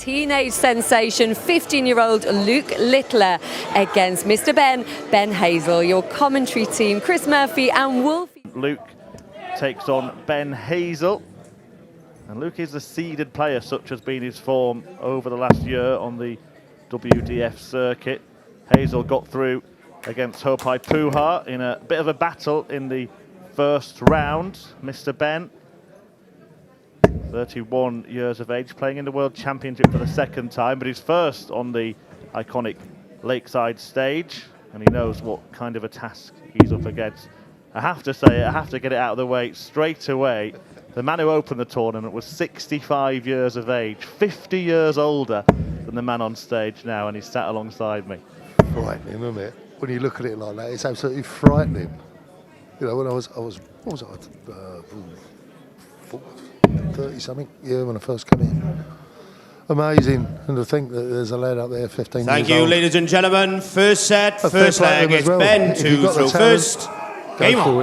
teenage sensation, 15-year-old Luke Littler against Mr. Ben Hazel. Your commentary team, Chris Murphy and Wolfie. Luke takes on Ben Hazel. And Luke is a seeded player, such has been his form over the last year on the WDF circuit. Hazel got through against Hopai Puha in a bit of a battle in the first round. Mr. Ben, 31 years of age, playing in the World Championship for the second time, but he's first on the iconic Lakeside stage, and he knows what kind of a task he's up against. I have to say it, I have to get it out of the way straight away. The man who opened the tournament was 65 years of age, 50 years older than the man on stage now, and he's sat alongside me. Frightening, isn't it? When you look at it like that, it's absolutely frightening. You know, when I was what was I, 30 something? Yeah, when I first came in. Amazing, and to think that there's a lad up there 15 Thank years you, old. ladies and gentlemen. First set, first leg. It's well. Ben to throw first. Game on.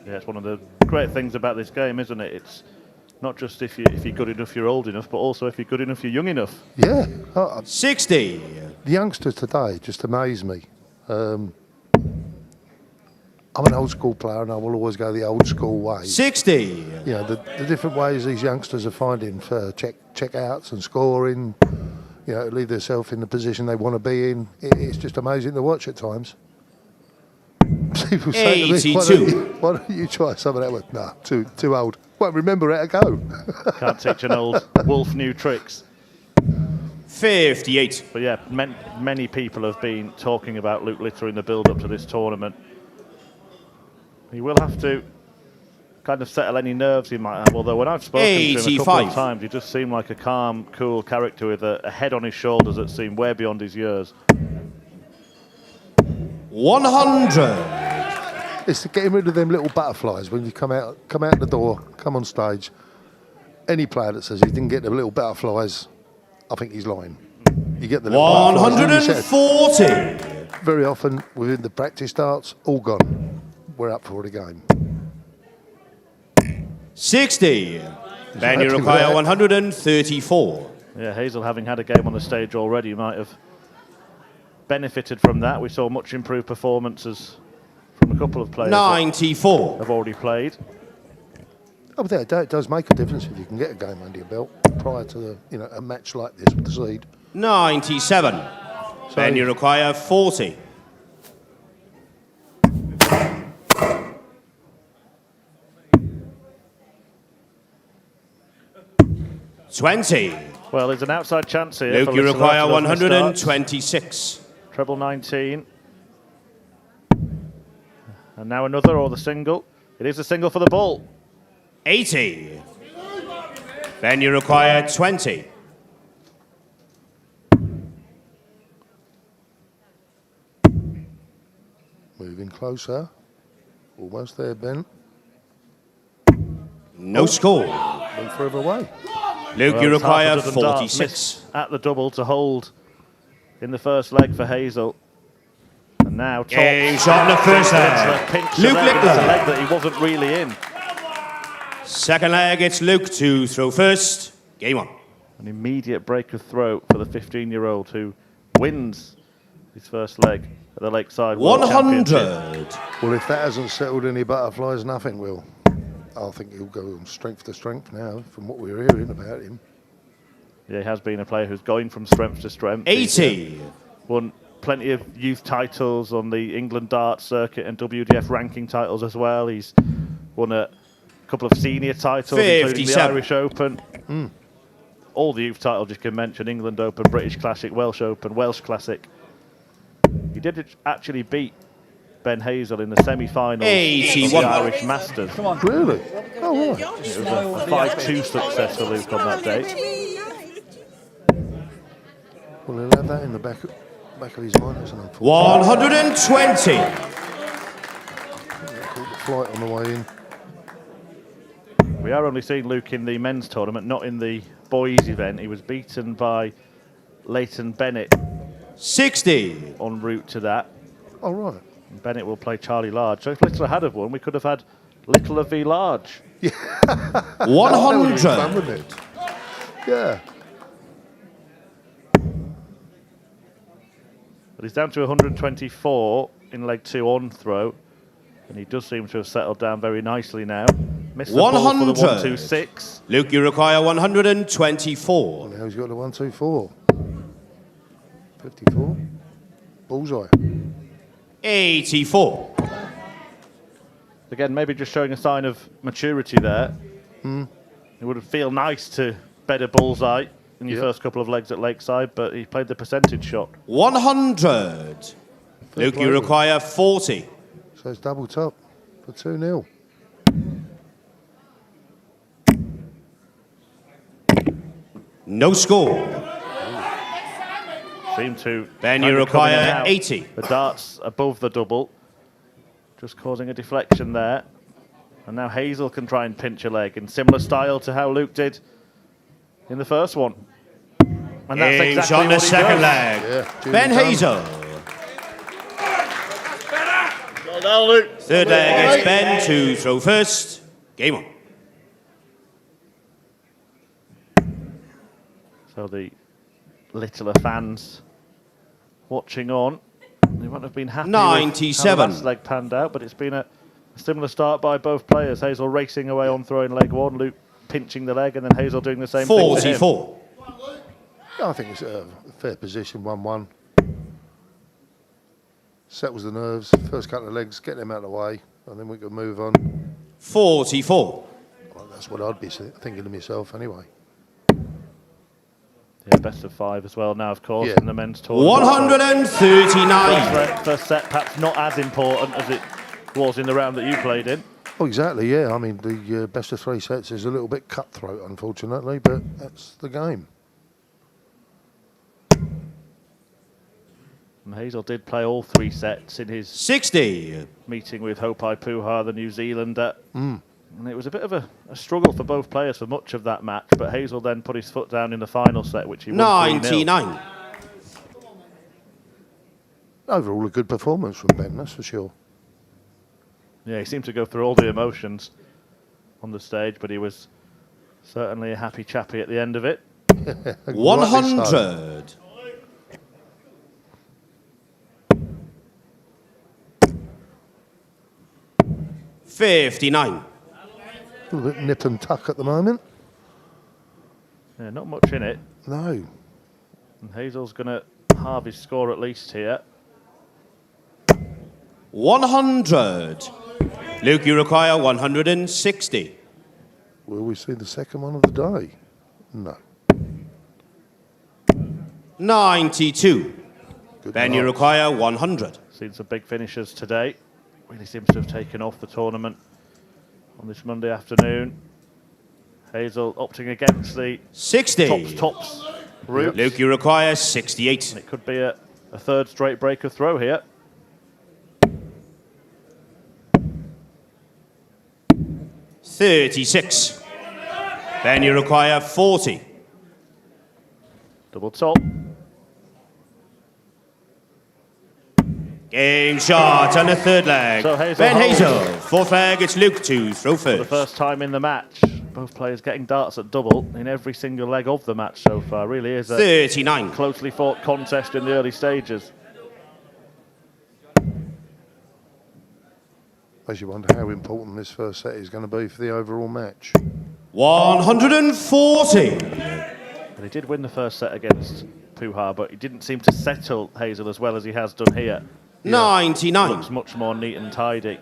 Yeah, it's one of the great things about this game, isn't it? It's not just if you're good enough, you're old enough, but also if you're good enough, you're young enough. Yeah. 60. The youngsters today just amaze me. I'm an old school player and I will always go the old school way. 60. You know, the different ways these youngsters are finding for check-outs and scoring, you know, leave themselves in the position they want to be in. It's just amazing to watch at times. People say to me, why don't you try some of that one? Nah, too old. Won't remember how to go. Can't teach an old wolf new tricks. 58. But yeah, many people have been talking about Luke Littler in the build-up to this tournament. He will have to kind of settle any nerves he might have, although when I've spoken to him a couple of times, he just seemed like a calm, cool character with a head on his shoulders that seemed way beyond his years. 100. It's getting rid of them little butterflies when you come out the door, come on stage. Any player that says he didn't get the little butterflies, I think he's lying. You get the little 140. Very often within the practice darts, all gone. We're up for the game. 60. Ben, you require 134. Yeah, Hazel, having had a game on the stage already, might have benefited from that. We saw much improved performances from a couple of players 94. have already played. Oh, but it does make a difference if you can get a game under your belt prior to a match like this with the seed. 97. Ben, you require 40. 20. Well, there's an outside chance here. Luke, you require 126. Treble 19. And now another, or the single. It is a single for the ball. 80. Ben, you require 20. Moving closer. Almost there, Ben. No score. Went further away. Luke, you require 46. At the double to hold in the first leg for Hazel. And now top. Game shot in the first leg. Luke Littler. A leg that he wasn't really in. Second leg, it's Luke to throw first. Game on. An immediate break of throw for the 15-year-old who wins his first leg at the Lakeside World 100. Championship. Well, if that hasn't settled any butterflies, nothing will. I think he'll go from strength to strength now, from what we're hearing about him. Yeah, he has been a player who's going from strength to strength. 80. Won plenty of youth titles on the England Darts circuit and WDF ranking titles as well. He's won a couple of senior titles, including the Irish Open. All the youth titles you can mention: England Open, British Classic, Welsh Open, Welsh Classic. He did actually beat Ben Hazel in the semi-finals of the Irish Masters. Really? Oh, right. It was a 5-2 success for Luke on that day. Well, he'll have that in the back of his mind, isn't it? 120. Caught the flight on the way in. We are only seeing Luke in the men's tournament, not in the boys' event. He was beaten by Leighton Bennett 60. en route to that. Oh, right. And Bennett will play Charlie Large. So if Littler had have won, we could have had Littler v Large. 100. Fun, wouldn't it? Yeah. But he's down to 124 in leg 2 on throw. And he does seem to have settled down very nicely now. Missed the ball for the 126. Luke, you require 124. Now he's got the 124. 54. Bullseye. 84. Again, maybe just showing a sign of maturity there. It would feel nice to bed a bullseye in your first couple of legs at Lakeside, but he played the percentage shot. 100. Luke, you require 40. So it's double top for 2-0. No score. Seem to... Ben, you require 80. The darts above the double, just causing a deflection there. And now Hazel can try and pinch a leg in similar style to how Luke did in the first one. And that's exactly on the what he second does. leg. Yeah, Ben Hazel. Well done, Luke. Third leg, it's Ben to throw first. Game on. So the Littler fans watching on, they won't have been happy 97. with how the last leg panned out, but it's been a similar start by both players. Hazel racing away on throwing leg 1, Luke pinching the leg, and then Hazel doing the same thing to him. 44. I think it's a fair position, 1-1. Settles the nerves, first couple of legs, get them out of the way, and then we can move on. 44. Well, that's what I'd be thinking to myself anyway. Yeah, best of 5 as well now, of course, Yeah. in the men's tournament. 139. First set, perhaps not as important as it was in the round that you played in. Oh, exactly, yeah. I mean, the best of 3 sets is a little bit cutthroat, unfortunately, but that's the game. And Hazel did play all 3 sets in his 60. meeting with Hopai Puha, the New Zealander. And it was a bit of a struggle for both players for much of that match, but Hazel then put his foot down in the final set, which he won 3-0. 99. Overall, a good performance from Ben, that's for sure. Yeah, he seemed to go through all the emotions on the stage, but he was certainly a happy chappy at the end of it. 100. $59. A little bit nip and tuck at the moment. Yeah, not much in it. No. And Hazel's going to halve his score at least here. 100. Luke, you require 160. Will we see the second one of the day? No. 92. Good Ben, you marks. require 100. Seen some big finishers today. Really seems to have taken off the tournament on this Monday afternoon. Hazel opting against the 60. tops route. Luke, you require 68. It could be a third straight break of throw here. 36. Ben, you require 40. Double top. Game shot on the third leg. So Hazel Ben holds. Hazel. Fourth leg, it's Luke to throw For the first. first time in the match. Both players getting darts at double in every single leg of the match so far. Really is a 39. closely fought contest in the early stages. Makes you wonder how important this first set is going to be for the overall match. 140. And he did win the first set against Puha, but he didn't seem to settle Hazel as well as he has done here. 99. Looks much more neat and tidy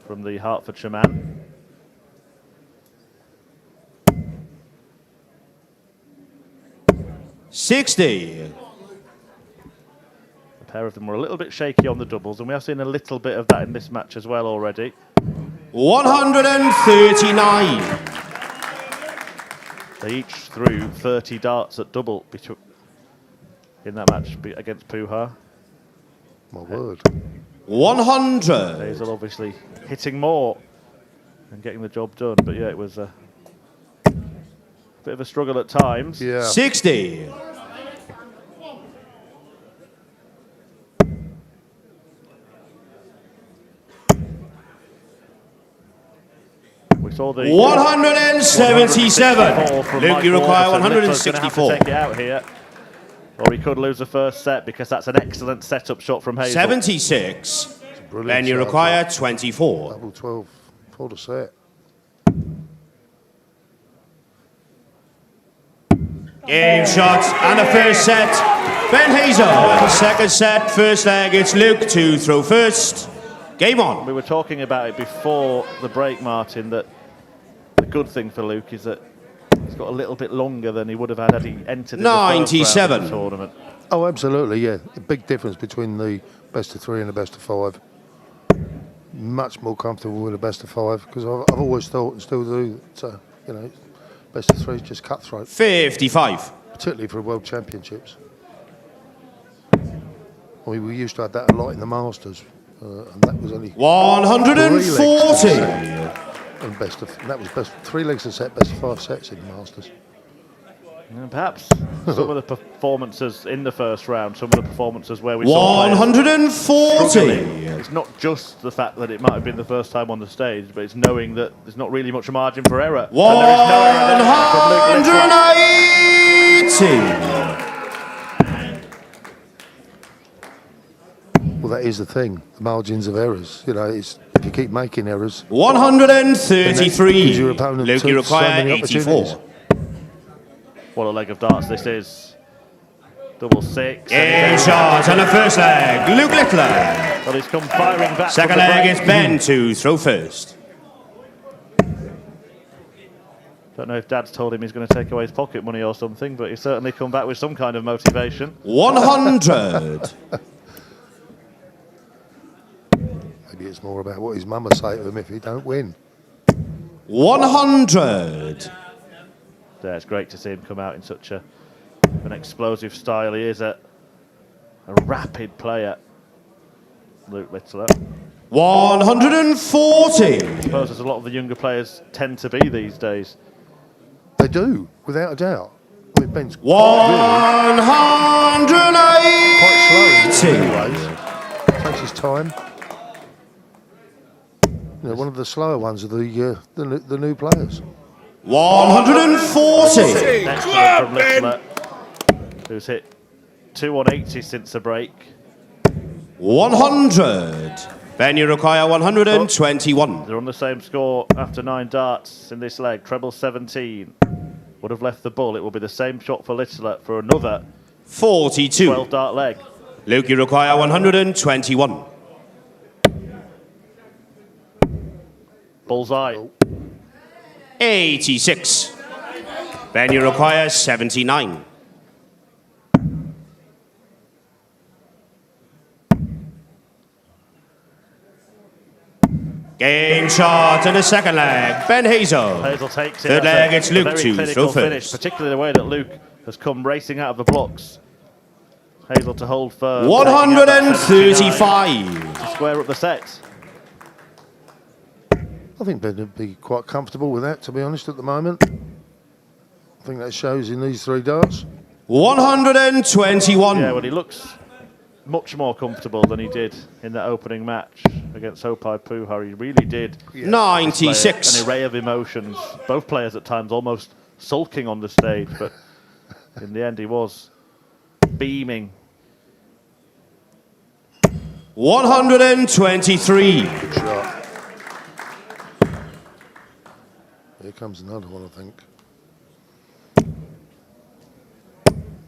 from the Hertfordshire man. $60. A pair of them were a little bit shaky on the doubles, and we have seen a little bit of that in this match as well already. 139. They each threw 30 darts at double in that match against Puha. My word. 100. Hazel obviously hitting more and getting the job done, but yeah, it was a bit of a struggle at times. Yeah. 60. We saw the 177. from Luke, you Michael require Alderson. Littler's gonna have to 164. take it out here. Or he could lose the first set because that's an excellent setup shot from Hazel. 76. Then you require 24. Double 12 for the set. Game shot and the first set. Ben Hazel. Second set, first leg. It's Luke to throw first. Game on. We were talking about it before the break, Martin, that the good thing for Luke is that he's got a little bit longer than he would have had he entered in the first round of the tournament. Oh, absolutely, yeah. A big difference between the best of 3 and the best of 5. Much more comfortable with a best of 5 because I've always thought and still do that, you know, best of 3 is just cutthroat. 55. Particularly for World Championships. I mean, we used to have that a lot in the Masters, and that was only 140. And best of, that was best 3 legs a set, best of 5 sets in the Masters. And perhaps some of the performances in the first round, some of the performances where we saw 140. It's not just the fact that it might have been the first time on the stage, but it's knowing that there's not really much margin for error. 180. Well, that is the thing, the margins of errors. You know, it's, if you keep making errors... 133. Your opponent Luke, you took so require many 84. What a leg of darts this is. Double 6. Game shot on the first leg. Luke Littler. Well, he's come firing back. Second leg is Ben to throw first. Don't know if Dad's told him he's going to take away his pocket money or something, but he's certainly come back with some kind of motivation. 100. Maybe it's more about what his mum will say to him if he don't win. 100. Yeah, it's great to see him come out in such an explosive style. He is a rapid player, Luke Littler. 140. I suppose as a lot of the younger players tend to be these days. They do, without a doubt. I mean, Ben's 180. quite slow in many ways. Takes his time. You know, one of the slower ones are the new players. 140. Next one from Littler, who's hit 2 on 80 since the break. 100. Ben, you require 121. They're on the same score after 9 darts in this leg. Treble 17 would have left the bull. It will be the same shot for Littler for another 42. 12 dart leg. Luke, you require 121. Bullseye. 86. Ben, you require 79. Game shot in the second leg. Ben Hazel. Hazel takes it. Third leg, it's Luke a very to clinical throw finish, first. particularly the way that Luke has come racing out of the blocks. Hazel to hold firm. 135. To square up the set. I think Ben would be quite comfortable with that, to be honest, at the moment. I think that shows in these 3 darts. 121. Yeah, well, he looks much more comfortable than he did in that opening match against Hopai Puha. He really did. 96. An array of emotions. Both players at times almost sulking on the stage, but in the end he was beaming. 123. Good shot. Here comes another one, I think.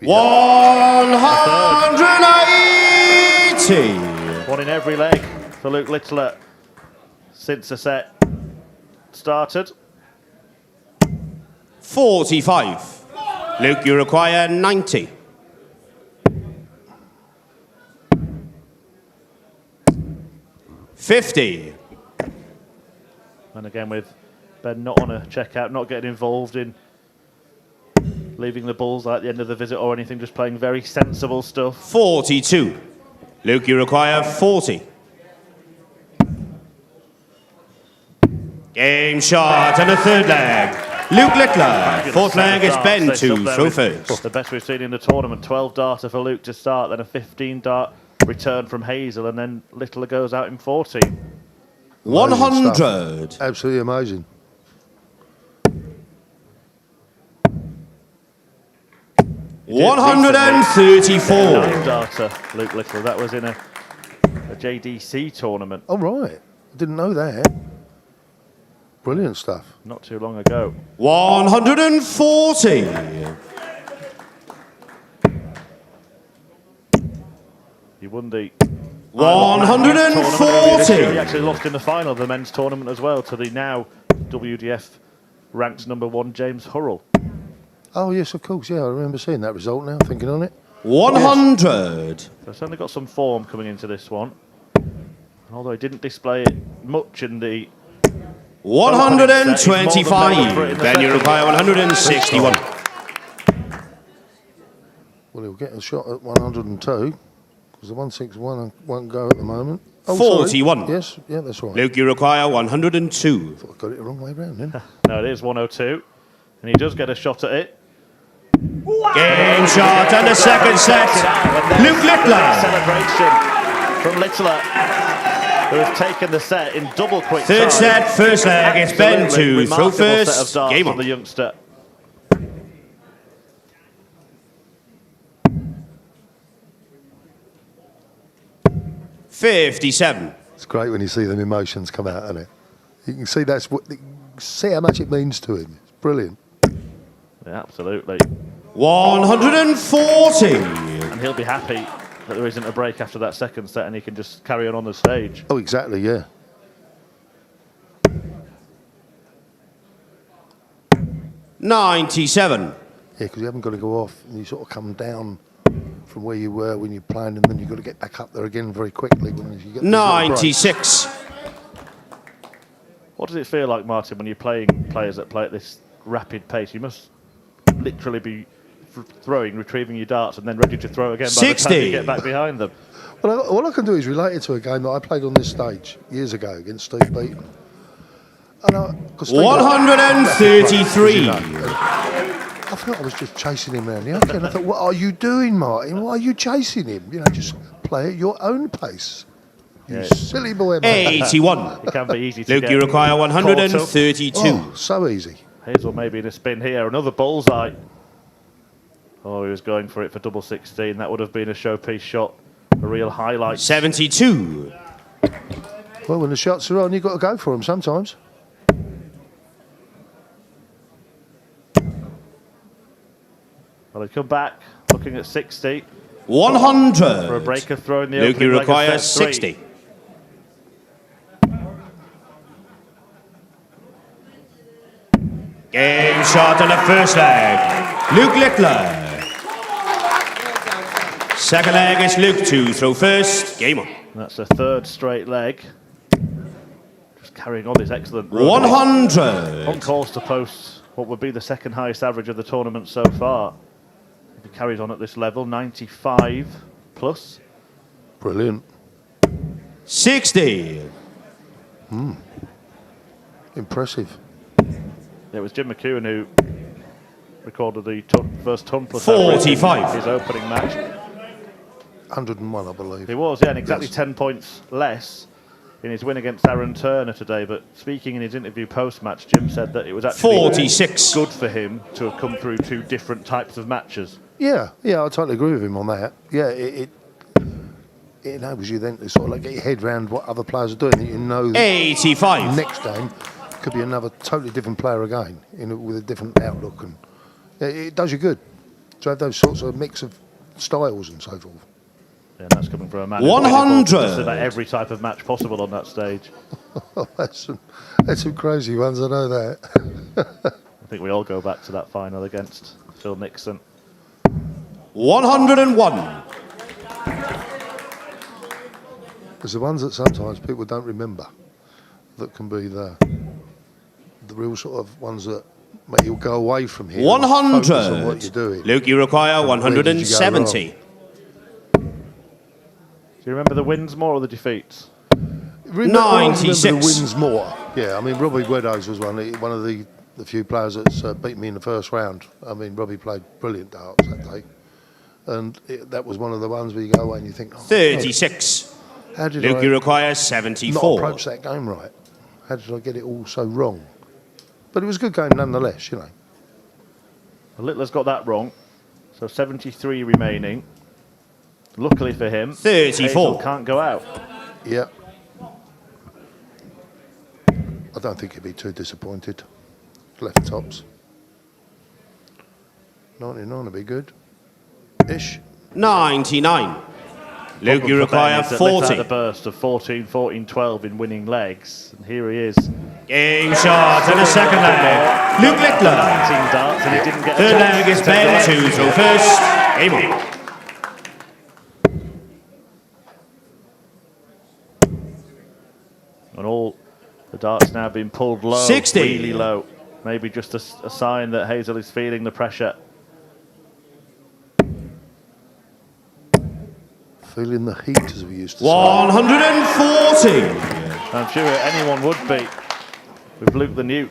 180. One in every leg for Luke Littler since the set started. 45. Luke, you require 90. 50. And again with Ben not on a checkout, not getting involved in leaving the balls at the end of the visit or anything, just playing very sensible stuff. 42. Luke, you require 40. Game shot and the third leg. Luke Littler. Fourth leg is Ben to throw first. The best we've seen in the tournament. 12 darter for Luke to start, then a 15 dart return from Hazel, and then Littler goes out in 14. 100. Absolutely amazing. 134. Winmau Darts, Luke Littler. That was in a JDC tournament. Oh, right. Didn't know that. Brilliant stuff. Not too long ago. 140. He won the 140. He actually lost in the final of the men's tournament as well to the now WDF ranked #1 James Hurrell. Oh, yes, of course. Yeah, I remember seeing that result now, thinking on it. 100. So certainly got some form coming into this one. Although he didn't display it much in the 125. Ben Uruguay 161. Well, he'll get a shot at 102, because the 161 won't go at the moment. Oh, 41. Sorry. Yes, yeah, that's right. Luke Uruguay 102. I got it the wrong way round then. No, it is 102. And he does get a shot at it. Game shot and the second set. Luke Littler. Celebration from Littler, who has taken the set in double quick time. Third set, first leg. It's Ben to throw Remarkable set of first. darts Game from on. the youngster. $57. It's great when you see them emotions come out, isn't it? You can see see how much it means to him. It's brilliant. Yeah, absolutely. 140. And he'll be happy that there isn't a break after that second set and he can just carry on the stage. Oh, exactly, yeah. $97. Yeah, because you haven't got to go off and you sort of come down from where you were when you're playing, and then you've got to get back up there again very quickly. When you get 96. What does it feel like, Martin, when you're playing players that play at this rapid pace? You must literally be throwing, retrieving your darts, and then ready to throw again by 60. the time you get back behind them. Well, all I can do is relate it to a game that I played on this stage years ago against Steve Beaton. 133. I thought I was just chasing him around the arcade. And I thought, what are you doing, Martin? Why are you chasing him? You know, just play at your own pace. You silly boy, mate. 81. It can be easy to Luke get Uruguay caught up. 132. Oh, so easy. Hazel maybe in a spin here. Another bullseye. Oh, he was going for it for double 16. That would have been a showpiece shot. A real highlight. 72. Well, when the shots are on, you've got to go for them sometimes. Well, they come back looking at 60. 100. For a breaker throw in the Luke opening leg of Uruguay set 60. three. Game shot on the first leg. Luke Littler. Second leg is Luke to throw first. Game on. That's a third straight leg. Just carrying on his excellent run. 100. On course to post what would be the second highest average of the tournament so far. If he carries on at this level, 95 plus. Brilliant. 60. Impressive. It was Jim McEwen who recorded the first ton plus 45. average in his opening match. 101, I believe. He was, yeah, and exactly Yes. 10 points less in his win against Aaron Turner today. But speaking in his interview post-match, Jim said that it was actually 46. good for him to have come through two different types of matches. Yeah, I totally agree with him on that. Yeah, it enables you then to sort of like get your head around what other players are doing. That you know 85. next game could be another totally different player again, with a different outlook, and it does you good to have those sorts of mix of styles and so forth. Yeah, and that's coming from a man who's 100. just about every type of match possible on that stage. That's some crazy ones, I know that. I think we all go back to that final against Phil Nixon. 101. There's the ones that sometimes people don't remember that can be the real sort of ones that make you go away from here. 100. Focus on what you're doing. Luke Uruguay 170. Do you remember the wins more or the defeats? Remember 96. the wins more. Yeah, I mean, Robbie Weddowes was one of the few players that's beat me in the first round. I mean, Robbie played brilliant darts that day. And that was one of the ones where you go away and you think, 36. How did Luke I Uruguay not 74. approach that game right? How did I get it all so wrong? But it was a good game nonetheless, you know. Well, Littler's got that wrong. So 73 remaining. Luckily for him, 34. Hazel can't go out. Yeah. I don't think he'd be too disappointed. Left tops. 99 would be good. Ish. 99. Luke, you require 40. Had a burst of 14, 14, 12 in winning legs, and here he is. Game shot and a second leg. Luke Littler. 19 darts, and he didn't get a Third chance leg is to Ben take it. Hazel first. Game on. And all the darts now being pulled low, 60. really low. Maybe just a sign that Hazel is feeling the pressure. Feeling the heat, as we used to say. 140. I'm sure anyone would be with Luke the Nuke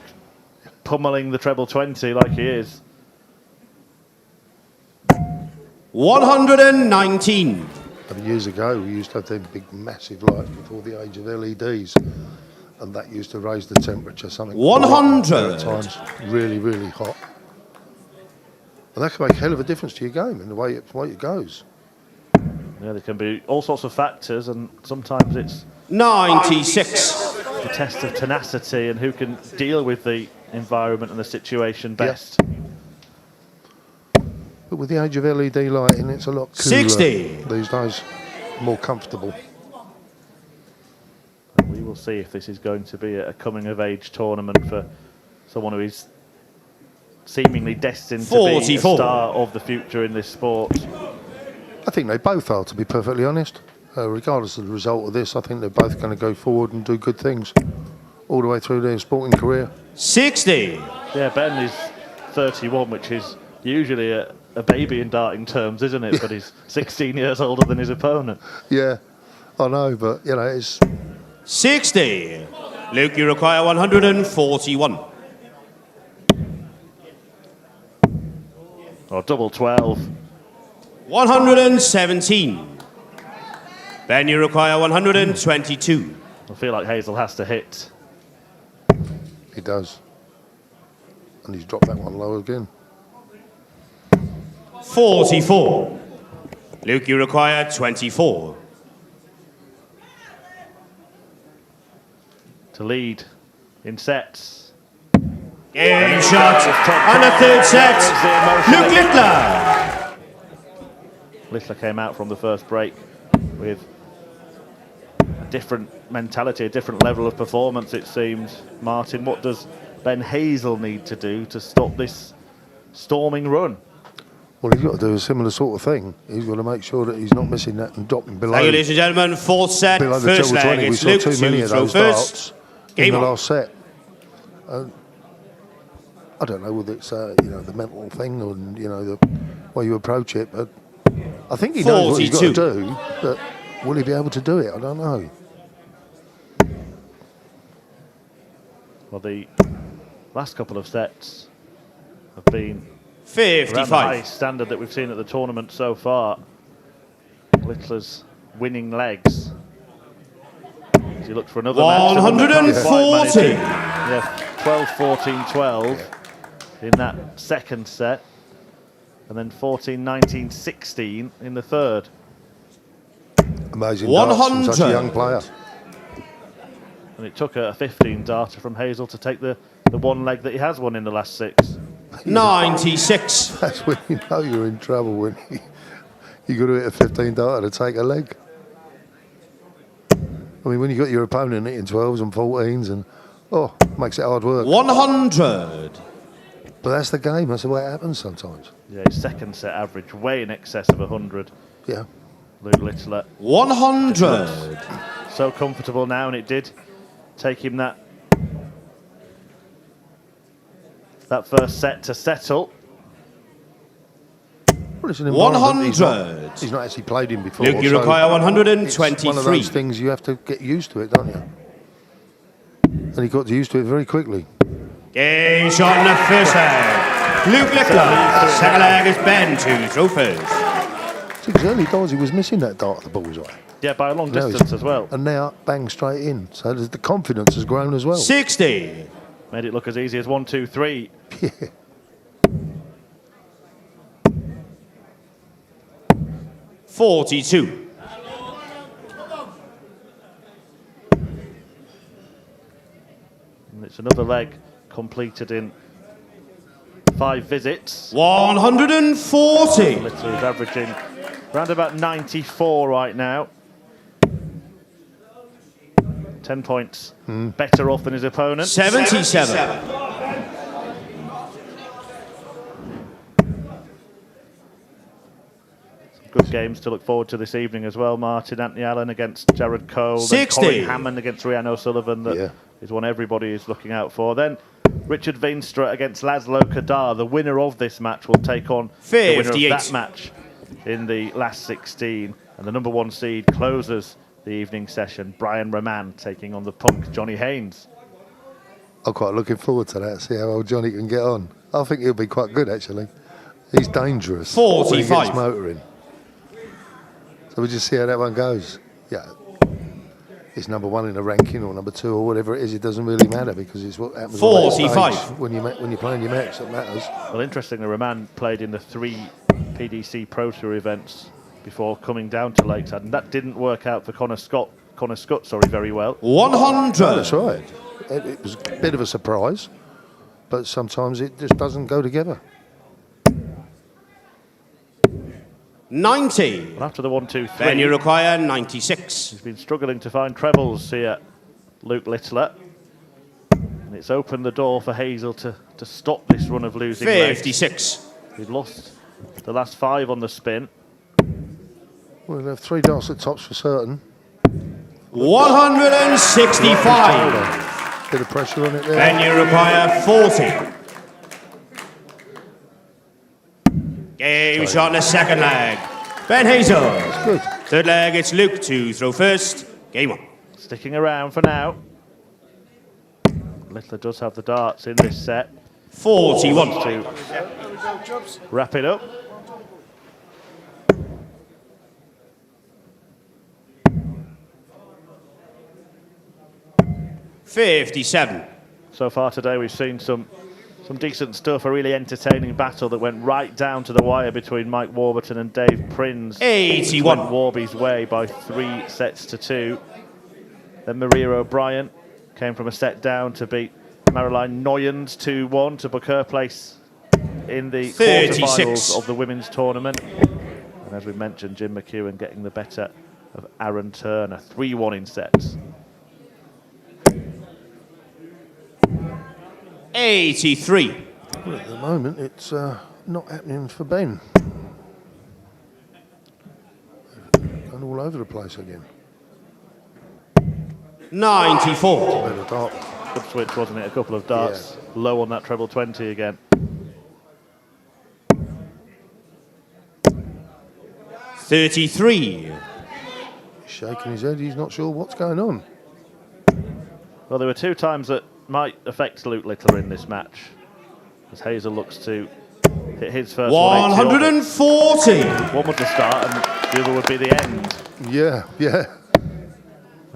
pummeling the treble 20 like he is. 119. I mean, years ago, we used to have them big, massive lights before the age of LEDs, and that used to raise the temperature something. 100. At times, really, really hot. And that can make a hell of a difference to your game and the way it goes. Yeah, there can be all sorts of factors, and sometimes it's 96. the test of tenacity and who can deal with the environment and the situation best. But with the age of LED lighting, it's a lot cooler 60. these days, more comfortable. We will see if this is going to be a coming-of-age tournament for someone who is seemingly destined to be a 44. star of the future in this sport. I think they both are, to be perfectly honest. Regardless of the result of this, I think they're both going to go forward and do good things all the way through their sporting career. 60. Yeah, Ben is 31, which is usually a baby in darting terms, isn't it? But he's 16 years older than his opponent. Yeah, I know, but, you know, it's... 60. Luke, you require 141. Or double 12. 117. Ben, you require 122. I feel like Hazel has to hit. He does. And he's dropped that one low again. 44. Luke, you require 24. To lead in sets. Game shot and a third set. Luke Littler. Littler came out from the first break with a different mentality, a different level of performance, it seems. Martin, what does Ben Hazel need to do to stop this storming run? Well, he's got to do a similar sort of thing. He's got to make sure that he's not missing that and dropping below. Thank you, ladies and gentlemen. Fourth set, Below the first treble leg. 20. We It's saw Luke too many to of throw those first. darts in Game the on. last set. I don't know whether it's you know, the mental thing or, you know, the way you approach it, but I think he knows what he's got to 42. do, but will he be able to do it? I don't know. Well, the last couple of sets have been around the high 55. standard that we've seen at the tournament so far. Littler's winning legs. As he looked for another 140. Yeah, 12, 14, 12 in that second set. And then 14, 19, 16 in the third. Amazing darts from such a 100. young player. And it took a 15 darter from Hazel to take the one leg that he has won in the last six. 96. That's when you know you're in trouble, when you got to hit a 15 darter to take a leg. I mean, when you got your opponent hitting 12s and 14s, and makes it hard work. 100. But that's the game. That's the way it happens sometimes. Yeah, his second set average way in excess of 100. Yeah. Luke Littler 100. so comfortable now, and it did take him that first set to settle. Well, it's an environment 100. he's not actually played in before. Luke, you so require It's one of 123. those things you have to get used to it, don't you? And he got used to it very quickly. Game shot in the first leg. Luke Littler. Second leg is Ben to throw first. See, 'cause early doors he was missing that dart at the bullseye. Yeah, by a long Now distance as well. And now, bang, straight in. So the confidence has grown as well. 60. Made it look as easy as 1, 2, 3. Yeah. 42. And it's another leg completed in 5 visits. 140. Littler is averaging around about 94 right now. 10 points better off than his opponent. 77. Good games to look forward to this evening as well, Martin. Anthony Allen against Jared Cole. 60. Then Colin Hammond against Rhian O'Sullivan. That is one everybody is looking out for. Then Richard Veenstra against Laszlo Kadar. The winner of this match will take on the winner of that match in the last 16. And the number 1 seed closes the evening session. Brian Raman taking on the punk Johnny Haynes. I'm quite looking forward to that, see how old Johnny can get on. I think he'll be quite good, actually. He's dangerous 45. when he gets motoring. So we'll just see how that one goes. Yeah, it's number 1 in the ranking or number 2 or whatever it is. It doesn't really matter because it's what happens 45 when you're playing your match that matters. Well, interestingly, Raman played in the 3 PDC Pro Tour events before coming down to Lakeside, and that didn't work out for Connor Scott, very well. 100. Oh, that's right. It was a bit of a surprise, but sometimes it just doesn't go together. 90. Well, after the 1, 2, 3, Then you require 96. he's been struggling to find trebles here, Luke Littler. And it's opened the door for Hazel to stop this run of losing 56. He's lost the last 5 on the spin. We'll have 3 darts at tops for certain. 165. Bit of pressure on it there. Then you require 40. Game shot in the second leg. Ben Hazel. That's good. Third leg, it's Luke to throw first. Game on. Sticking around for now. Littler does have the darts in this set. 41. To wrap it up. $57. So far today we've seen some decent stuff, a really entertaining battle that went right down to the wire between Mike Warburton and Dave Prinz. 81. Went Warby's way by 3 sets to 2. Then Maria O'Brien came from a set down to beat Marilyn Noyens 2-1 to book her place in the 36. quarterfinals of the women's tournament. And as we mentioned, Jim McEwen getting the better of Aaron Turner, 3-1 in sets. 83. Well, at the moment, it's not happening for Ben. Going all over the place again. 94. Better dart. Good switch, wasn't it? A couple of darts low on that treble 20 again. 33. He's shaking his head. He's not sure what's going on. Well, there were 2 times that might affect Luke Littler in this match, as Hazel looks to hit his first 140. One was the start and the other would be the end. Yeah.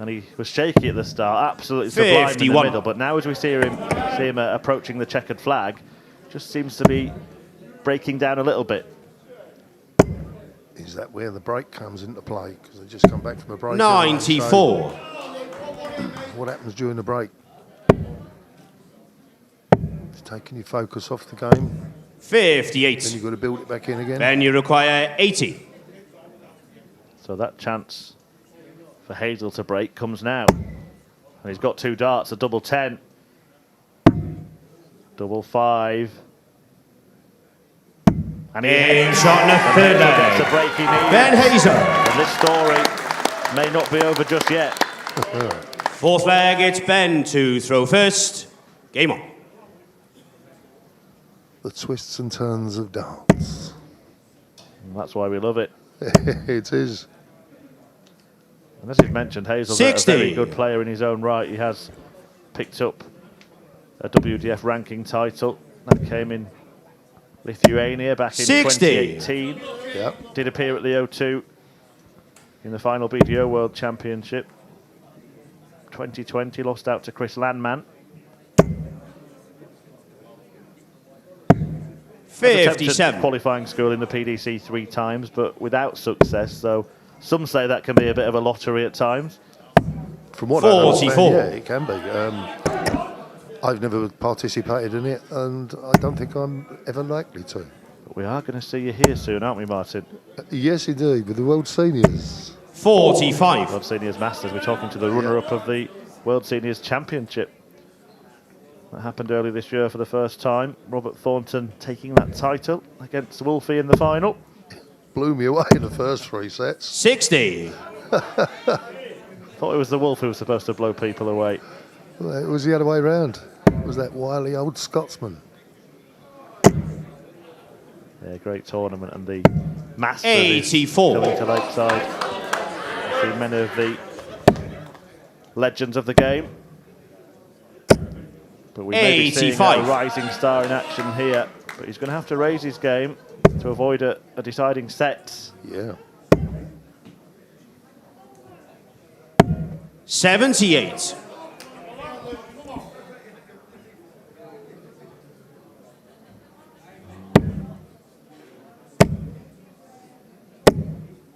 And he was shaky at the start, absolutely sublime 51. in the middle, but now as we see him approaching the checkered flag, just seems to be breaking down a little bit. Is that where the break comes into play? Because they just come back from a break. 94. So what happens during the break? It's taking your focus off the game. 58. Then you've got to build it back in again. Then you require 80. So that chance for Hazel to break comes now. And he's got 2 darts, a double 10. Double 5. And Game shot in the third gets the leg. break he needs. Ben Hazel. And this story may not be over just yet. Fourth leg, it's Ben to throw first. Game on. The twists and turns of darts. And that's why we love it. It is. And as you've mentioned, Hazel's a 60. very good player in his own right. He has picked up a WDF ranking title that came in Lithuania back in 60. 2018. Yep. Did appear at the O2 in the final BDO World Championship. 2020, lost out to Chris Landman. 57. Qualifying school in the PDC 3 times, but without success. So some say that can be a bit of a lottery at times. From what 44. I know, yeah, it can be. I've never participated in it, and I don't think I'm ever likely to. But we are going to see you here soon, aren't we, Martin? Yes, indeed, with the World Seniors. 45. World Seniors Masters. We're talking to the runner-up of the World Seniors Championship. That happened early this year for the first time. Robert Thornton taking that title against Wolfie in the final. Blew me away in the first 3 sets. 60. Thought it was the Wolf who was supposed to blow people away. Well, it was the other way round. It was that wily old Scotsman. Yeah, great tournament, and the Masters 84. coming to Lakeside. See many of the legends of the game. But we may be seeing a rising star in action here. But he's going to have to raise his game to avoid a deciding set. Yeah. 78.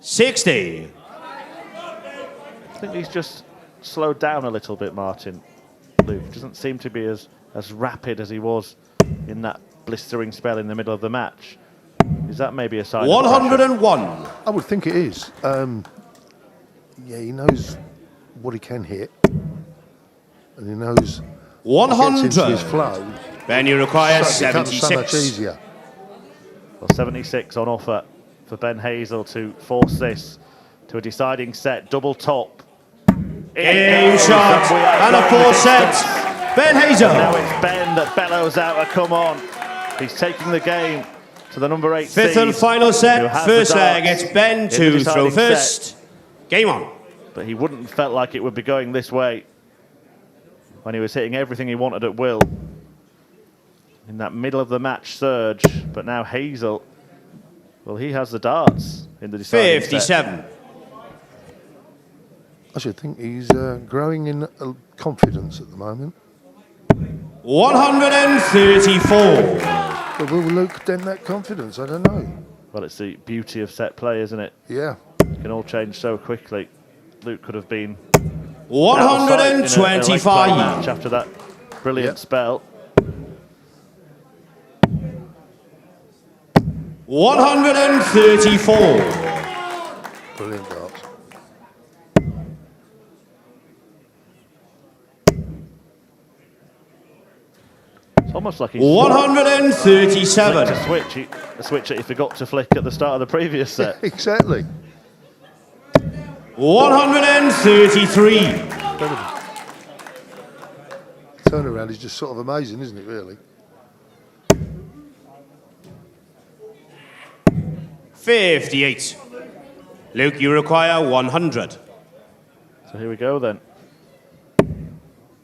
60. I think he's just slowed down a little bit, Martin. Luke doesn't seem to be as rapid as he was in that blistering spell in the middle of the match. Is that maybe a sign? 101. I would think it is. Yeah, he knows what he can hit, and he knows 100. gets into his flow. Ben, you require So it becomes 76. so much easier. Well, 76 on offer for Ben Hazel to force this to a deciding set. Double top. Game shot and a 4 set. Ben Hazel. Now it's Ben that bellows out a come on. He's taking the game to the number 8 Fifth seed, and final who set. has First the leg, darts it's Ben in the to deciding throw first. set. Game on. But he wouldn't have felt like it would be going this way when he was hitting everything he wanted at will in that middle of the match surge. But now Hazel, well, he has the darts in the deciding 57. set. I should think he's growing in confidence at the moment. 134. But will Luke dent that confidence? I don't know. Well, it's the beauty of set play, isn't it? Yeah. It can all change so quickly. Luke could have been 125. match after that brilliant spell. 134. Brilliant darts. It's almost like he's 137. flicked a switch that he forgot to flick at the start of the previous set. Exactly. 133. Turnaround is just sort of amazing, isn't it, really? 58. Luke, you require 100. So here we go then.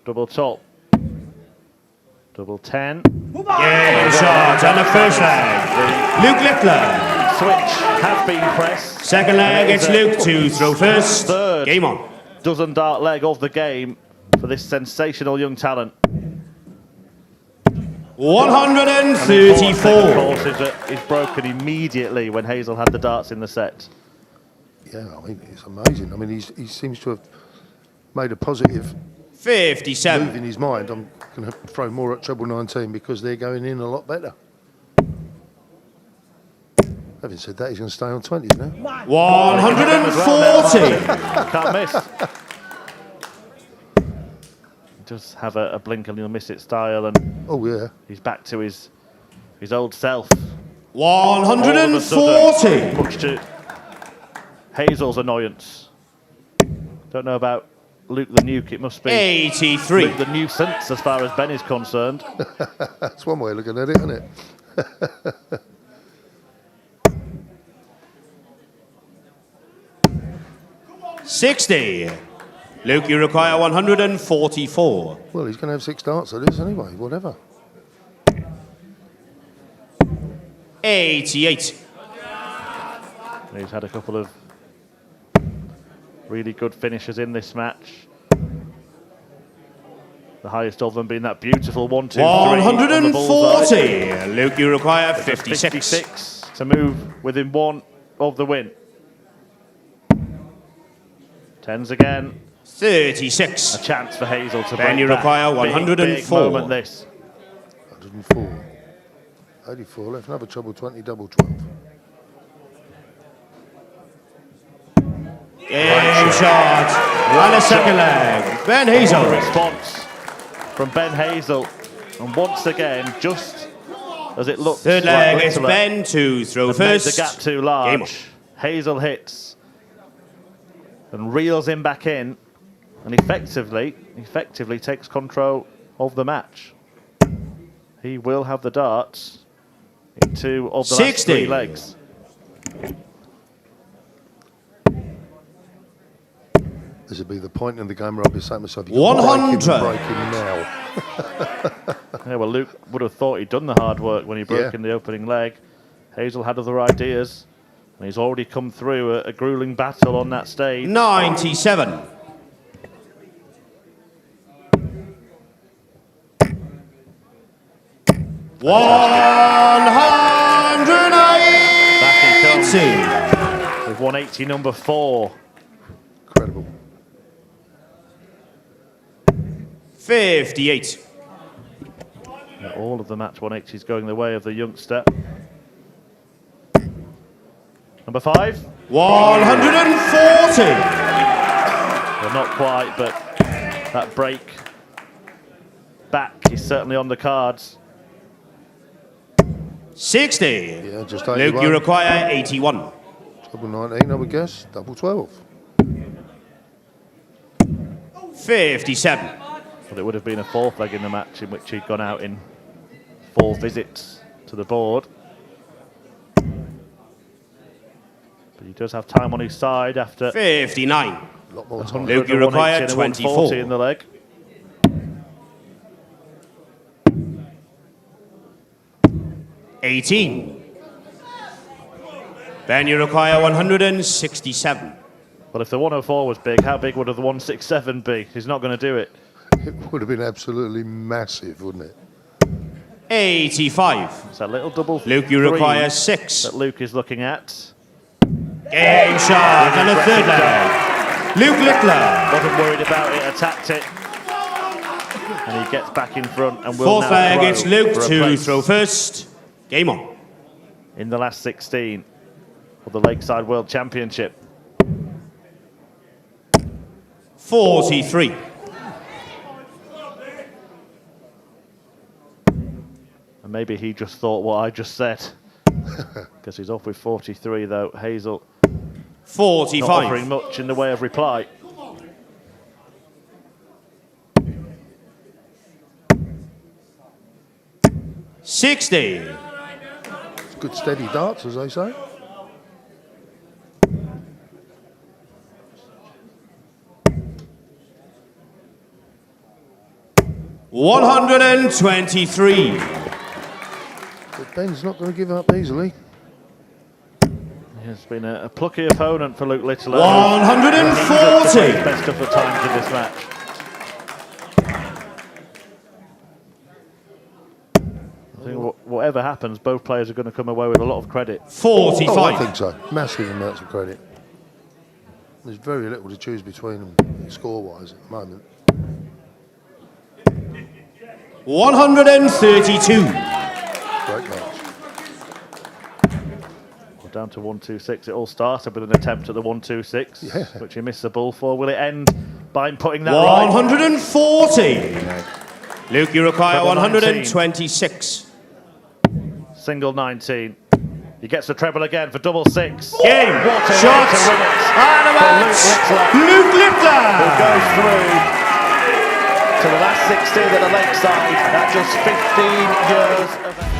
Double top. Double 10. Game shot and the first leg. Luke Littler. Switch has been pressed. Second leg, it's Luke to throw first. Third Game on. dozen dart leg of the game for this sensational young talent. 134. Of course, is that he's broken immediately when Hazel had the darts in the set. Yeah, I mean, it's amazing. I mean, he seems to have made a positive move 57. in his mind. I'm going to throw more at treble 19 because they're going in a lot better. Having said that, he's going to stay on 20s now. 140. Can't miss. Just have a blink and you'll miss it style, and Oh, yeah. he's back to his old self. 140. Much to Hazel's annoyance. Don't know about Luke the Nuke. It must be 83. Luke the nuisance as far as Ben is concerned. That's one way of looking at it, isn't it? 60. Luke, you require 144. Well, he's going to have 6 darts at this anyway, whatever. 88. He's had a couple of really good finishes in this match. The highest of them being that beautiful 1, 2, 3. 140. Luke, you require 56. 56 to move within 1 of the win. 10s again. 36. A chance for Hazel to Ben, break you back. require 104. Big moment this. 104. 84 left, another treble 20, double 12. Game shot. And a second leg. Ben Hazel. What a response from Ben Hazel. And once again, just as it looks Third like leg, it's Littler Ben to throw had made first. the gap too Game large. on. Hazel hits and reels him back in and effectively takes control of the match. He will have the darts in 2 of the last 3 legs. This would be the point in the game where I'll be saying to myself, 100. break him now. Yeah, well, Luke would have thought he'd done the hard work when he broke in the opening leg. Hazel had other ideas, and he's already come through a grueling battle on that stage. 97. Back he comes with 180, number 4. Incredible. 58. All of the match 180s going the way of the youngster. Number 5. 140. Well, not quite, but that break back is certainly on the cards. 60. Yeah, just Luke, 81. you require 81. Double 19, I would guess. Double 12. 57. But it would have been a 4th leg in the match in which he'd gone out in 4 visits to the board. But he does have time on his side after 59. A lot more time. Luke, you require 24. in the leg. 18. Ben, you require 167. But if the 104 was big, how big would the 167 be? He's not going to do it. It would have been absolutely massive, wouldn't it? 85. It's that little double Luke, you 3 require 6. that Luke is looking at. Game shot and a third leg. Luke Littler. Wasn't worried about it, attacked it. And he gets back in front and will 4th now leg, throw it's Luke for a to place throw first. Game on. in the last 16 of the Lakeside World Championship. 43. And maybe he just thought what I just said. Because he's off with 43 though. Hazel not 45. offering much in the way of reply. $60. It's good steady darts, as they say. $123. But Ben's not going to give up easily. It's been a plucky opponent for Luke Littler. 140. Best of the times in this match. I think whatever happens, both players are going to come away with a lot of credit. 45. Oh, I think so. Massive amounts of credit. There's very little to choose between them score-wise at the moment. 132. Great match. We're down to 126. It all started with an attempt at the 126, which he missed the ball for. Will it end by him putting that 140. right? Luke, you require Treble 126. Single 19. He gets the treble again for double 6. Game. What a Shot. way to win it. And a match. Luke Who Littler. goes through to the last 16 at the Lakeside at just 15 years of age.